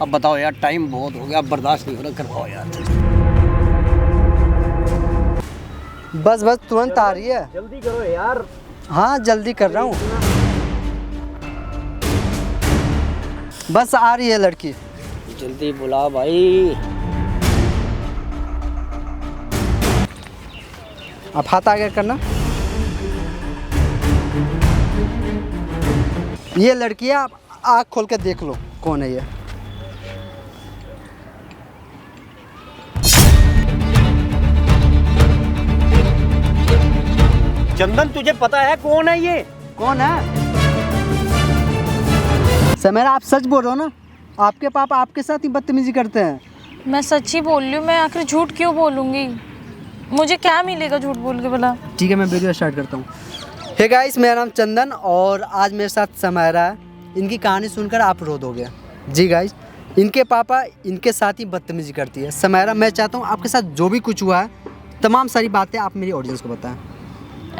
अब बताओ यार, टाइम बहुत हो गया, अब बर्दाश्त नहीं हो रहा, करवाओ यार। बस बस तुरंत आ रही है। जल्दी करो यार। हाँ जल्दी कर रहा हूँ, बस आ रही है लड़की। जल्दी बुला भाई। अब हाथ आगे करना। ये लड़की है, आप आँख खोल के देख लो कौन है ये। चंदन, तुझे पता है कौन है ये? कौन है? समेरा, आप सच बोल रहे हो ना? आपके पापा आपके साथ ही बदतमीजी करते हैं? मैं सच ही बोल रही हूँ, मैं आखिर झूठ क्यों बोलूँगी? मुझे क्या मिलेगा झूठ बोल के भला? ठीक है, मैं वीडियो स्टार्ट करता हूँ। हे गाइस, मेरा नाम चंदन और आज मेरे साथ समेरा है। इनकी कहानी सुनकर आप रो दोगे। जी गाइस, इनके पापा इनके साथ ही बदतमीजी करती है। समेरा, मैं चाहता हूँ आपके साथ जो भी कुछ हुआ है तमाम सारी बातें आप मेरी ऑडियंस को बताएं।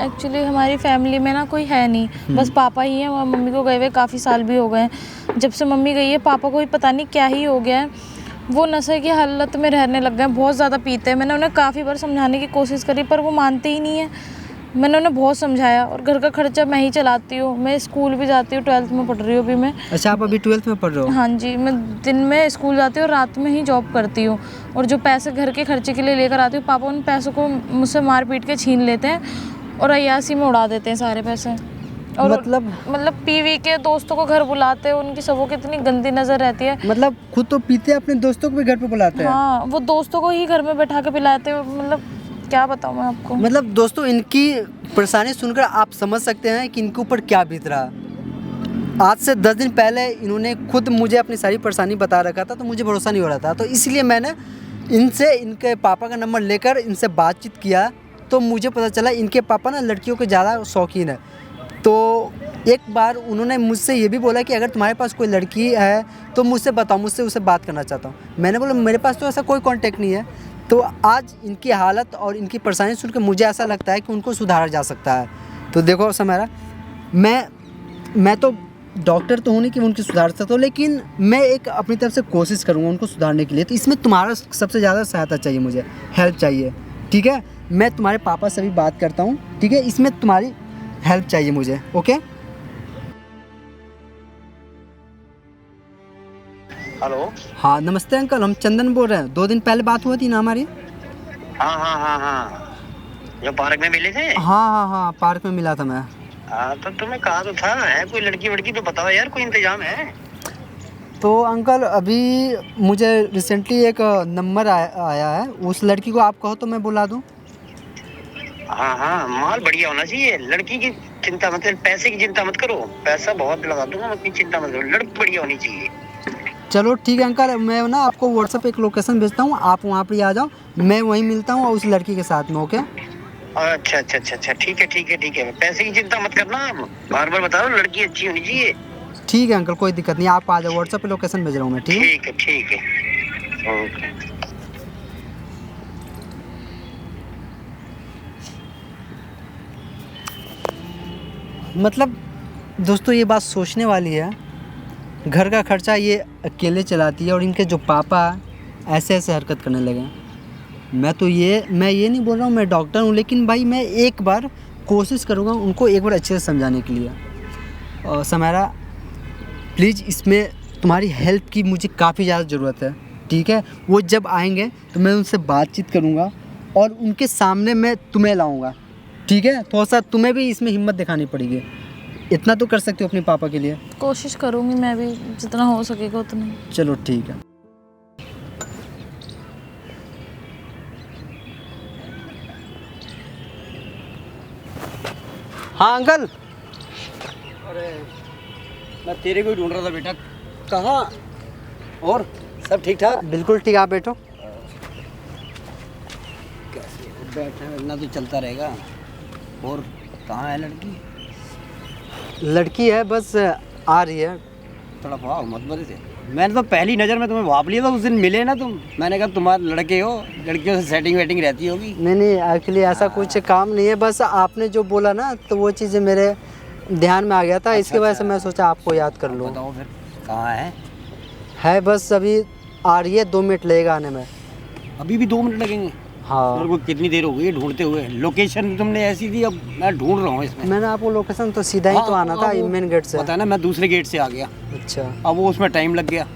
एक्चुअली हमारी फैमिली में ना कोई है नहीं, बस पापा ही हैं और मम्मी को गए हुए काफ़ी साल भी हो गए हैं। जब से मम्मी गई है पापा को भी पता नहीं क्या ही हो गया है, वो नशे की हालत में रहने लग गए हैं, बहुत ज़्यादा पीते हैं। मैंने उन्हें काफ़ी बार समझाने की कोशिश करी पर वो मानते ही नहीं है। मैंने उन्हें बहुत समझाया और घर का खर्चा मैं ही चलाती हूँ। मैं स्कूल भी जाती हूँ, 12th में पढ़ रही हूँ अभी मैं। अच्छा, आप अभी 12th में पढ़ रहे हो? हाँ जी, मैं दिन में स्कूल जाती हूँ और रात में ही जॉब करती हूँ। और जो पैसे घर के खर्चे के लिए लेकर आती हूँ, पापा उन पैसों को मुझसे मार पीट के छीन लेते हैं और अय्यासी में उड़ा देते हैं सारे पैसे। और मतलब पीवी के दोस्तों को घर बुलाते हैं, उनकी सबों की इतनी गंदी नज़र रहती है। मतलब खुद तो पीते हैं, अपने दोस्तों को भी घर पे बुलाते हैं? हाँ, वो दोस्तों को ही घर में बैठा के पिलाते हैं। मतलब क्या बताऊँ मैं आपको। मतलब दोस्तों, इनकी परेशानी सुनकर आप समझ सकते हैं कि इनके ऊपर क्या बीत रहा। आज से 10 दिन पहले इन्होंने खुद मुझे अपनी सारी परेशानी बता रखा था, तो मुझे भरोसा नहीं हो रहा था, तो इसलिए मैंने इनसे इनके पापा का नंबर लेकर इनसे बातचीत किया। तो मुझे पता चला इनके पापा ना लड़कियों के ज़्यादा शौकीन है। तो एक बार उन्होंने मुझसे ये भी बोला कि अगर तुम्हारे पास कोई लड़की है तो मुझसे बताओ, मुझसे उससे बात करना चाहता हूँ। मैंने बोला मेरे पास तो ऐसा कोई कांटेक्ट नहीं है। तो आज इनकी हालत और इनकी परेशानी सुनकर मुझे ऐसा लगता है कि उनको सुधारा जा सकता है। तो देखो समेरा, मैं तो डॉक्टर तो हूँ नहीं कि उनकी सुधार सकता हूँ, लेकिन मैं एक अपनी तरफ से कोशिश करूँगा उनको सुधारने के लिए। तो इसमें तुम्हारा सबसे ज़्यादा सहायता चाहिए, मुझे हेल्प चाहिए। ठीक है, मैं तुम्हारे पापा से भी बात करता हूँ। ठीक है, इसमें तुम्हारी हेल्प चाहिए मुझे। ओके? हेलो। हाँ नमस्ते अंकल, हम चंदन बोल रहे हैं। 2 दिन पहले बात हुई थी ना हमारी? हाँ हाँ हाँ हाँ, जो पार्क में मिले थे। हाँ, पार्क में मिला था मैं। हाँ, तो तुम्हें कहा तो था, है कोई लड़की वड़की तो बताओ यार, कोई इंतजाम है? तो अंकल, अभी मुझे रिसेंटली एक नंबर आया है, उस लड़की को आप कहो तो मैं बुला दूँ। हाँ हाँ, माल बढ़िया होना चाहिए। लड़की की चिंता मत करो, पैसे की चिंता मत करो, पैसा बहुत लगा दूंगा, अपनी चिंता मत करो, लड़की बढ़िया होनी चाहिए। चलो ठीक है अंकल, मैं ना आपको व्हाट्सएप एक लोकेशन भेजता हूँ, आप वहाँ पर आ जाओ, मैं वहीं मिलता हूँ उस लड़की के साथ में। ओके? अच्छा अच्छा अच्छा अच्छा, ठीक है ठीक है ठीक है, पैसे की चिंता मत करना, आप बार बार बता रहा हूँ, लड़की अच्छी होनी चाहिए। ठीक है अंकल, कोई दिक्कत नहीं, आप आ जाओ, व्हाट्सएप पे लोकेशन भेज रहा हूँ मैं। ठीक है? ठीक है ठीक है, ओके। मतलब दोस्तों, ये बात सोचने वाली है। घर का खर्चा ये अकेले चलाती है और इनके जो पापा ऐसे ऐसे हरकत करने लगे। मैं ये नहीं बोल रहा हूँ मैं डॉक्टर हूँ, लेकिन भाई मैं एक बार कोशिश करूँगा उनको एक बार अच्छे से समझाने के लिए। और समेरा प्लीज़, इसमें तुम्हारी हेल्प की मुझे काफ़ी ज़्यादा ज़रूरत है। ठीक है, वो जब आएंगे तो मैं उनसे बातचीत करूँगा और उनके सामने मैं तुम्हें लाऊँगा। ठीक है, थोड़ा सा तुम्हें भी इसमें हिम्मत दिखानी पड़ेगी। इतना तो कर सकते हो अपने पापा के लिए? कोशिश करूँगी मैं भी, जितना हो सकेगा उतना। चलो ठीक है। हाँ अंकल। अरे मैं तेरे को ही ढूंढ रहा था बेटा, कहाँ? और सब ठीक ठाक? बिल्कुल ठीक, आप बैठो। कैसे बैठना तो चलता रहेगा। और कहाँ है लड़की? लड़की है, बस आ रही है। थोड़ा भाव मत बदले थे। मैंने तो पहली नज़र में तुम्हें भाप लिया था, उस दिन मिले ना तुम, मैंने कहा तुम्हारे लड़के हो, लड़कियों से सेटिंग वेटिंग रहती होगी। नहीं, एक्चुअली ऐसा कुछ काम नहीं है, बस आपने जो बोला ना तो वो चीज़ें मेरे ध्यान में आ गया था। इसके वजह से मैं सोचा आपको याद कर लूँ। बताओ फिर कहाँ है? है, बस अभी आ रही है, 2 मिनट लगेगा आने में। अभी भी 2 मिनट लगेंगे? हाँ, मेरे को कितनी देर हो गई ढूंढते हुए, लोकेशन तुमने ऐसी दी, अब मैं ढूंढ रहा हूँ इसमें। मैंने आपको लोकेशन तो सीधा ही तो आना था, मेन गेट से। पता है ना, मैं दूसरे गेट से आ गया, अच्छा। अब वो उसमें टाइम लग गया।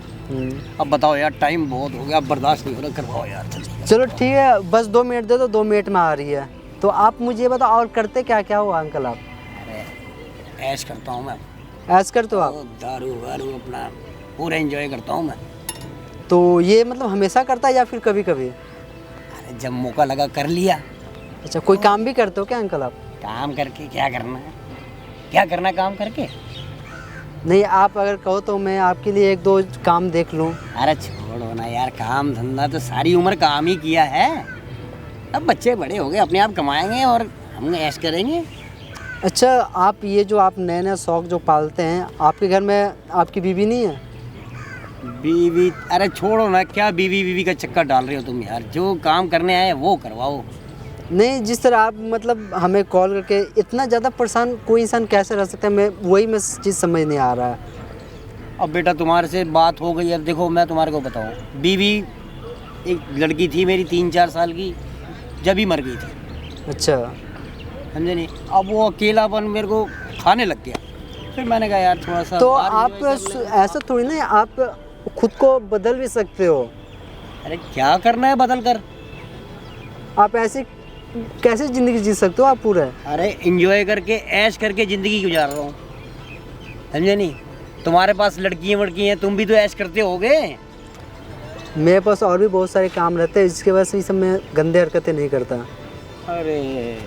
अब बताओ यार, टाइम बहुत हो गया, अब बर्दाश्त नहीं हो रहा, करवाओ यार जल्दी। चलो ठीक है, बस 2 मिनट दे दो, 2 मिनट में आ रही है। तो आप मुझे बताओ, और करते क्या क्या हो अंकल आप? अरे ऐश करता हूँ मैं, ऐश करते हो आप? दारू वारू अपना पूरा एंजॉय करता हूँ मैं। तो ये मतलब हमेशा करता है या फिर कभी कभी? अरे जब मौका लगा कर लिया। अच्छा, कोई काम भी करते हो क्या अंकल आप? काम करके क्या करना है, क्या करना है काम करके? नहीं, आप अगर कहो तो मैं आपके लिए 1-2 काम देख लूँ। अरे छोड़ो ना यार, काम धंधा तो सारी उम्र काम ही किया है, अब बच्चे बड़े हो गए, अपने आप कमाएंगे और हम ऐश करेंगे। अच्छा, आप ये जो आप नए नए शौक जो पालते हैं, आपके घर में आपकी बीवी नहीं है? बीवी? अरे छोड़ो ना, क्या बीवी का चक्कर डाल रहे हो तुम यार, जो काम करने आए वो करवाओ। नहीं, जिस तरह आप मतलब हमें कॉल करके इतना ज़्यादा परेशान कोई इंसान कैसे रह सकता है, मैं चीज़ समझ नहीं आ रहा है। अब बेटा तुम्हारे से बात हो गई, अब देखो मैं तुम्हारे को बताऊं, बीवी एक लड़की थी मेरी 3-4 साल की, जब ही मर गई थी। अच्छा। समझे नहीं? अब वो अकेलापन मेरे को खाने लग गया, फिर मैंने कहा यार थोड़ा सा तो बाहर आप enjoy कर लें। ऐसा थोड़ी ना, आप खुद को बदल भी सकते हो। अरे क्या करना है बदल कर? आप ऐसे कैसे ज़िंदगी जी सकते हो आप पूरा? अरे एंजॉय करके ऐश करके ज़िंदगी गुजार रहा हूँ, समझे नहीं? तुम्हारे पास लड़कियाँ वड़की हैं, तुम भी तो ऐश करते होगे। मेरे पास और भी बहुत सारे काम रहते हैं, जिसके वजह से ये सब मैं गंदे हरकतें नहीं करता। अरे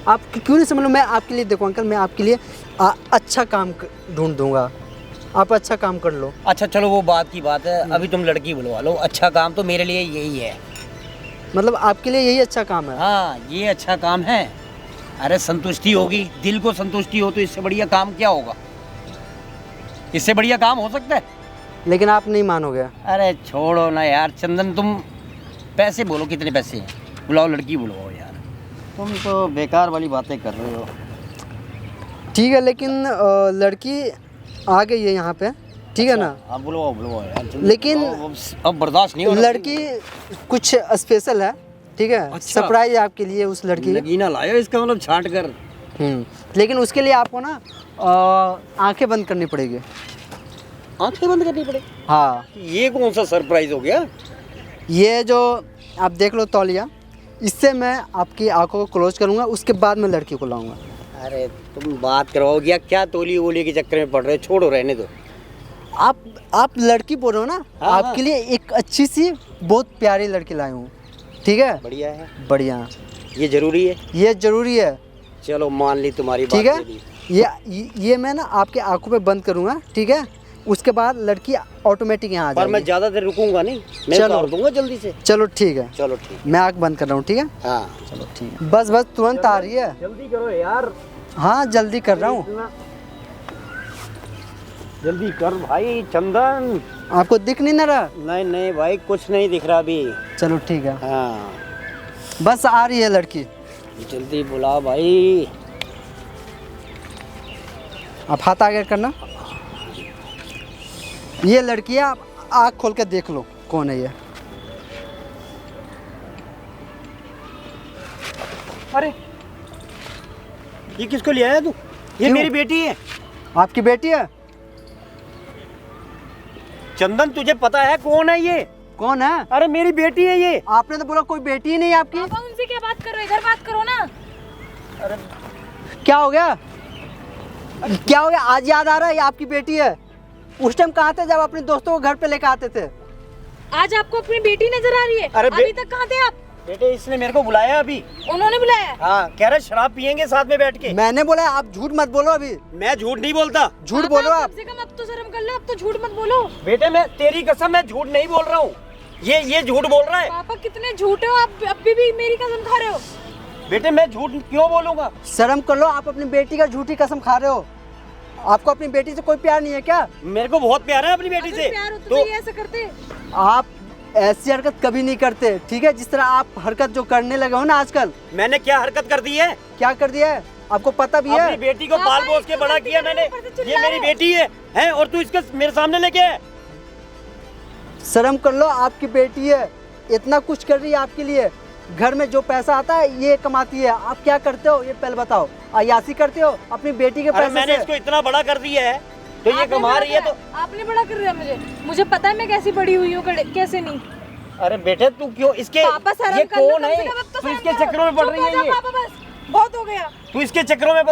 आप क्यों नहीं समझ लो, मैं आपके लिए, देखो अंकल, मैं आपके लिए अच्छा काम ढूंढ दूंगा, आप अच्छा काम कर लो। अच्छा चलो वो बात की बात है, अभी तुम लड़की बुलवा लो, अच्छा काम तो मेरे लिए यही है। मतलब आपके लिए यही अच्छा काम है? हाँ ये अच्छा काम है। अरे संतुष्टि होगी, दिल को संतुष्टि हो तो इससे बढ़िया काम क्या होगा? इससे बढ़िया काम हो सकता है? लेकिन आप नहीं मानोगे। अरे छोड़ो ना यार चंदन, तुम पैसे बोलो, कितने पैसे हैं, बुलाओ लड़की बुलवाओ यार, तुम तो बेकार वाली बातें कर रहे हो। ठीक है, लेकिन लड़की आ गई है यहाँ पे, ठीक है ना? अब बुलवाओ यार जल्दी लेकिन बुलवाओ, अब बर्दाश्त नहीं हो रहा। लड़की कुछ स्पेशल है, ठीक है? अच्छा। सरप्राइज है आपके लिए उस लड़की की। नगीना लायो इसका मतलब छांट कर। लेकिन उसके लिए आपको ना आंखें बंद करनी पड़ेगी। आंखें बंद करनी पड़ेगी? हाँ। ये कौन सा सरप्राइज हो गया? ये जो आप देख लो तौलिया, इससे मैं आपकी आंखों को क्लोज करूँगा, उसके बाद मैं लड़की को लाऊंगा। अरे तुम बात करवाओगे या क्या? तोली वोली के चक्कर में पड़ रहे हो, छोड़ो रहने दो। आप लड़की बोल रहे हो ना? हाँ, आपके लिए एक अच्छी सी बहुत प्यारी लड़की लाई हूँ, ठीक है? बढ़िया है, बढ़िया। ये जरूरी है? ये जरूरी है। चलो मान ली तुम्हारी बात। ठीक है, ये मैं ना आपके आंखों पे बंद करूँगा, ठीक है? उसके बाद लड़की ऑटोमेटिक यहाँ आ पर जाएगी। मैं ज़्यादा देर रुकूंगा नहीं, मैं चलो। उतार दूंगा जल्दी से। चलो ठीक है, चलो ठीक। मैं आँख बंद कर रहा हूँ, ठीक है? हाँ चलो ठीक है, बस तुरंत आ रही है। जल्दी करो यार। हाँ जल्दी कर रहा हूँ। जल्दी कर भाई चंदन। आपको दिख नहीं ना रहा? नहीं नहीं भाई, कुछ नहीं दिख रहा अभी। चलो ठीक है, हाँ बस आ रही है लड़की। जल्दी बुला भाई। आप हाथ आगे करना। ये लड़की है, आप आँख खोल के देख लो कौन है ये। अरे ये किसको ले आया तू? ये क्यों? मेरी बेटी है। आपकी बेटी है? चंदन तुझे पता है कौन है ये? कौन है? अरे मेरी बेटी है ये। आपने तो बोला कोई बेटी ही नहीं है आपकी। पापा उनसे क्या बात कर रहे हो, इधर बात करो ना। क्या हो गया? क्या हो गया? आज याद आ रहा है ये आपकी बेटी है? उस टाइम कहाँ थे जब अपने दोस्तों को घर पे लेकर आते थे? आज आपको अपनी बेटी नजर आ रही है? अरे अभी तक कहाँ थे आप? बेटे इसने मेरे को बुलाया अभी। उन्होंने बुलाया? हाँ कह रहे शराब पियेंगे साथ में बैठ के। मैंने बोला आप झूठ मत बोलो, अभी मैं झूठ नहीं बोलता। झूठ बोलो आप। कम से कम अब तो शर्म कर लो, अब तो झूठ मत बोलो। बेटे मैं तेरी कसम मैं झूठ नहीं बोल रहा हूँ, ये झूठ बोल रहा है। पापा कितने झूठे हो आप, अभी भी मेरी कसम खा रहे हो। बेटे मैं झूठ क्यों बोलूंगा? शर्म कर लो, आप अपनी बेटी का झूठी कसम खा रहे हो। आपको अपनी बेटी से कोई प्यार नहीं है क्या? मेरे को बहुत प्यार है अपनी बेटी अगर से। प्यार होता तो ये ऐसा करते? आप ऐसी हरकत कभी नहीं करते, ठीक है? जिस तरह आप हरकत जो करने लगे हो ना आजकल। मैंने क्या हरकत कर दी है? क्या कर दिया है आपको पता भी है? अपनी बेटी को पाल पोस के बड़ा किया मैंने, ये मेरी बेटी है और तू इसके मेरे सामने लेके आए। शर्म कर लो, आपकी बेटी है, इतना कुछ कर रही है आपके लिए। घर में जो पैसा आता है ये कमाती है, आप क्या करते हो ये पहले बताओ। अयासी करते हो अपनी बेटी के अरे पैसे मैंने से। इसको इतना बड़ा कर दिया है तो ये कमा रही है तो। आपने बड़ा कर दिया मुझे पता है मैं कैसी बड़ी हुई हूँ, कैसे नहीं। अरे बेटे तू क्यों इसके, पापा शर्म ये कर लो, कौन कम से है? कम अब तो तू शर्म इसके करो। चक्करों में पड़ चुप रही हो है जाओ ये। पापा, बस बहुत हो गया। तू इसके चक्करों में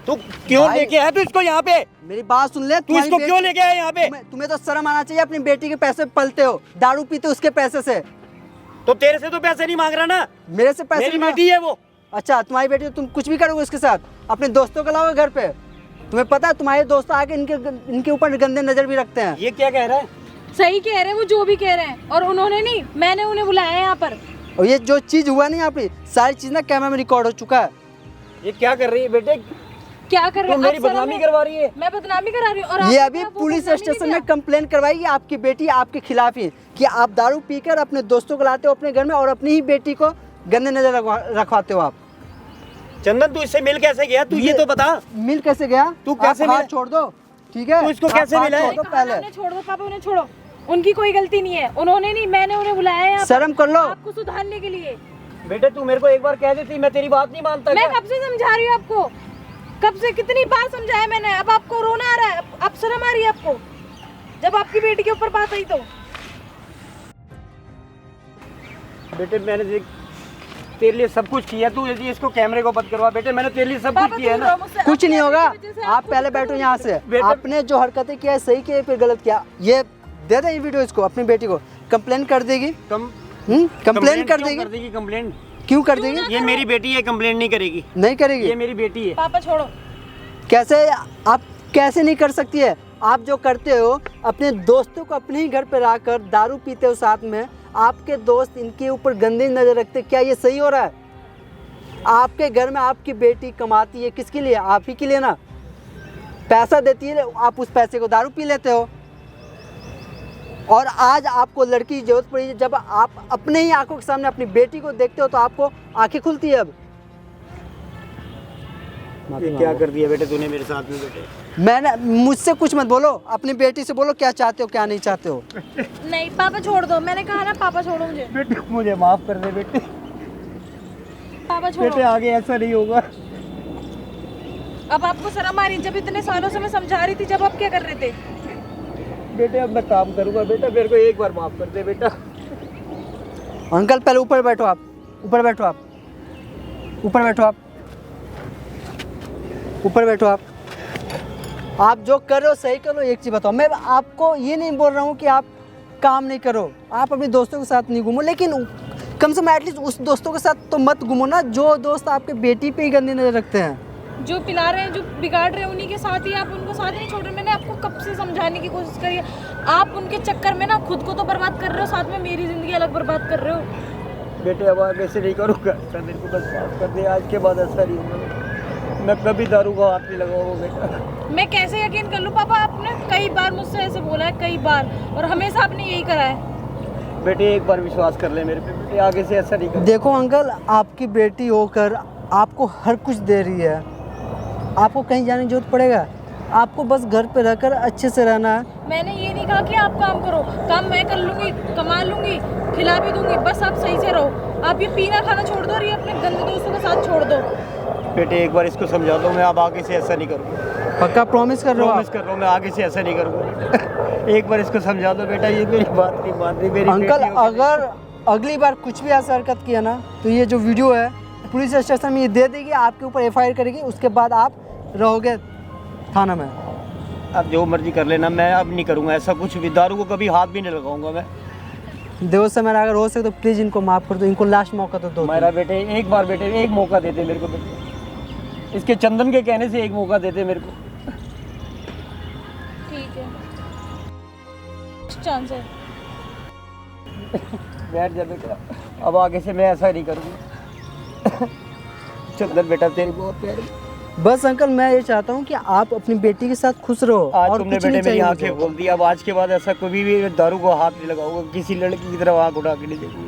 तू क्यों भाई, लेके आया तू इसको यहाँ पे? मेरी बात सुन ले, तू तुम्हारी इसको बेटी- क्यों लेके आया यहाँ पे? तुम्हें तो शर्म आना चाहिए, अपनी बेटी के पैसे पलते हो, दारू पीते हो उसके पैसे से। तो तेरे से तो पैसे नहीं मांग रहा ना, मेरे से पैसे मेरी नहीं बेटी है वो। अच्छा तुम्हारी बेटी, तुम कुछ भी करोगे उसके साथ? अपने दोस्तों को लाओगे घर पे? तुम्हें पता है तुम्हारे दोस्त आके इनके ऊपर गंदे नजर भी रखते हैं। ये क्या कह रहा है? सही कह रहे हैं वो, जो भी कह रहे हैं। और उन्होंने नहीं, मैंने उन्हें बुलाया है यहाँ पर। और ये जो चीज हुआ नहीं, यहाँ पे सारी चीज ना कैमरा में रिकॉर्ड हो चुका है। ये क्या कर रही है बेटे? क्या कर रहे तू हैं? मेरी आप शर्म बदनामी है? करवा रही है। मैं बदनामी करा रही हूँ और ये आपने अभी वो पुलिस बदनामी स्टेशन नहीं में किया। कंप्लेन करवाई, आपकी बेटी आपके खिलाफ ही, कि आप दारू पीकर अपने दोस्तों को लाते हो अपने घर में और अपनी ही बेटी को गंदे नजर रखवाते हो आप। चंदन तू इससे मिल कैसे गया? तू ये तो बता। मिल कैसे गया? तू कैसे आप हाथ मिला? छोड़ दो, ठीक है? तू इसको आप कैसे हाथ मिला है? छोड़ दो कहा पहले। ना उन्हें छोड़ दो पापा, उन्हें छोड़ो। उनकी कोई गलती नहीं है, उन्होंने नहीं, मैंने उन्हें बुलाया है यहाँ पर शर्म कर लो। आपको सुधारने के लिए। बेटे तू मेरे को एक बार कह देती, मैं तेरी बात नहीं मानता मैं क्या? कब से समझा रही हूँ आपको, कब से कितनी बार समझाया मैंने। अब आपको रोना आ रहा है, अब शर्म आ रही है आपको, जब आपकी बेटी के ऊपर बात आई तो। बेटे मैंने तेरे लिए सब कुछ किया, तू यदि इसको कैमरे को बंद करवा। बेटे मैंने तेरे लिए सब कुछ किया है ना। कुछ नहीं होगा, आप पहले बैठो यहाँ से। बेटा- आपने जो हरकतें किया है सही किया फिर गलत किया। ये दे दे ये वीडियो इसको, अपनी बेटी को कंप्लेन कर देगी। कंप्लेन कर देगी। कंप्लेन क्यों कर देगी? ये मेरी बेटी है, कंप्लेन नहीं करेगी। नहीं करेगी? ये मेरी बेटी है। पापा छोड़ो। कैसे आप कैसे नहीं कर सकती है? आप जो करते हो अपने दोस्तों को अपने ही घर पे लाकर दारू पीते हो साथ में, आपके दोस्त इनके ऊपर गंदी नजर रखते, क्या ये सही हो रहा है? आपके घर में आपकी बेटी कमाती है, किसके लिए? आप ही के लिए ना। पैसा देती है, आप उस पैसे को दारू पी लेते हो। और आज आपको लड़की की जरूरत पड़ी है, जब आप अपने ही आंखों के सामने अपनी बेटी को देखते हो तो आपको आंखें खुलती है। अब ये क्या कर दिया बेटे तूने मेरे साथ में? बेटे मैंने, मुझसे कुछ मत बोलो, अपनी बेटी से बोलो क्या चाहते हो क्या नहीं चाहते हो। नहीं पापा छोड़ दो, मैंने कहा ना पापा छोड़ो मुझे। बेटे मुझे माफ कर दे बेटे। पापा छोड़ो। बेटे आगे ऐसा नहीं होगा। अब आपको शर्म आ रही, जब इतने सालों से मैं समझा रही थी, जब आप क्या कर रहे थे? बेटे अब मैं काम करूंगा। बेटा मेरे को एक बार माफ कर दे बेटा। अंकल पहले ऊपर बैठो आप, ऊपर बैठो आप, ऊपर बैठो आप, ऊपर बैठो आप। आप जो कर रहे हो सही करो। एक चीज़ बताओ, मैं आपको ये नहीं बोल रहा हूँ कि आप काम नहीं करो, आप अपने दोस्तों के साथ नहीं घूमो, लेकिन कम से कम एटलीस्ट उस दोस्तों के साथ तो मत घूमो ना जो दोस्त आपके बेटी पे ही गंदी नजर रखते हैं। जो पिला रहे हैं, जो बिगाड़ रहे हैं, उन्हीं के साथ ही आप उनको साथ नहीं छोड़ रहे। मैंने आपको कब से समझाने की कोशिश करी है, आप उनके चक्कर में ना खुद को तो बर्बाद कर रहे हो, साथ में मेरी जिंदगी अलग बर्बाद कर रहे हो। बेटे अब आगे से नहीं करूँगा ऐसा, मेरे को बस माफ कर दे। आज के बाद ऐसा नहीं होगा, मैं कभी दारू का हाथ नहीं लगाऊंगा बेटा। मैं कैसे यकीन कर लूँ पापा, आपने कई बार मुझसे ऐसे बोला है, कई बार, और हमेशा आपने यही करा है। बेटे एक बार विश्वास कर ले मेरे पे बेटे, आगे से ऐसा नहीं कर। देखो अंकल, आपकी बेटी होकर आपको हर कुछ दे रही है, आपको कहीं जाने की जरूरत पड़ेगा? आपको बस घर पे रहकर अच्छे से रहना है। मैंने ये नहीं कहा कि आप काम करो, काम मैं कर लूँगी, कमा लूँगी, खिला भी दूँगी, बस आप सही से रहो। आप ये पीना खाना छोड़ दो और ये अपने गंदे दोस्तों के साथ छोड़ दो। बेटे एक बार इसको समझा दो, मैं अब आगे से ऐसा नहीं करूँगा। पक्का प्रॉमिस कर रहे हो? प्रॉमिस कर रहा हूँ, मैं आगे से ऐसा नहीं करूँगा। एक बार इसको समझा दो बेटा, ये मेरी बात नहीं मान रही। मेरी अंकल बेटी होगी। अगर अगली बार कुछ भी ऐसा हरकत किया ना तो ये जो वीडियो है पुलिस स्टेशन में ये दे देगी, आपके ऊपर एफआईआर करेगी, उसके बाद आप रहोगे थाना में। अब जो मर्जी कर लेना, मैं अब नहीं करूँगा ऐसा कुछ भी। दारू को कभी हाथ भी नहीं लगाऊंगा मैं। देव से मेरा अगर हो सके तो प्लीज़ इनको माफ़ कर दो, इनको लास्ट मौका तो दो। मेरा बेटे एक बार बेटे एक मौका देते मेरे को बेटे, इसके चंदन के कहने से एक मौका देते मेरे को। ठीक है, चांस है। बैठ जा बेटा, अब आगे से मैं ऐसा नहीं करूँगा। चंदन बेटा तेरी बहुत प्यारी। बस अंकल मैं ये चाहता हूँ कि आप अपनी बेटी के साथ खुश रहो आज और तुमने कुछ बेटे नहीं मेरी चाहिए आंखें मुझे। खोल दी। अब आज के बाद ऐसा कभी भी दारू को हाथ नहीं लगाऊंगा, किसी लड़की की तरफ आँख उठा के नहीं देखूंगा।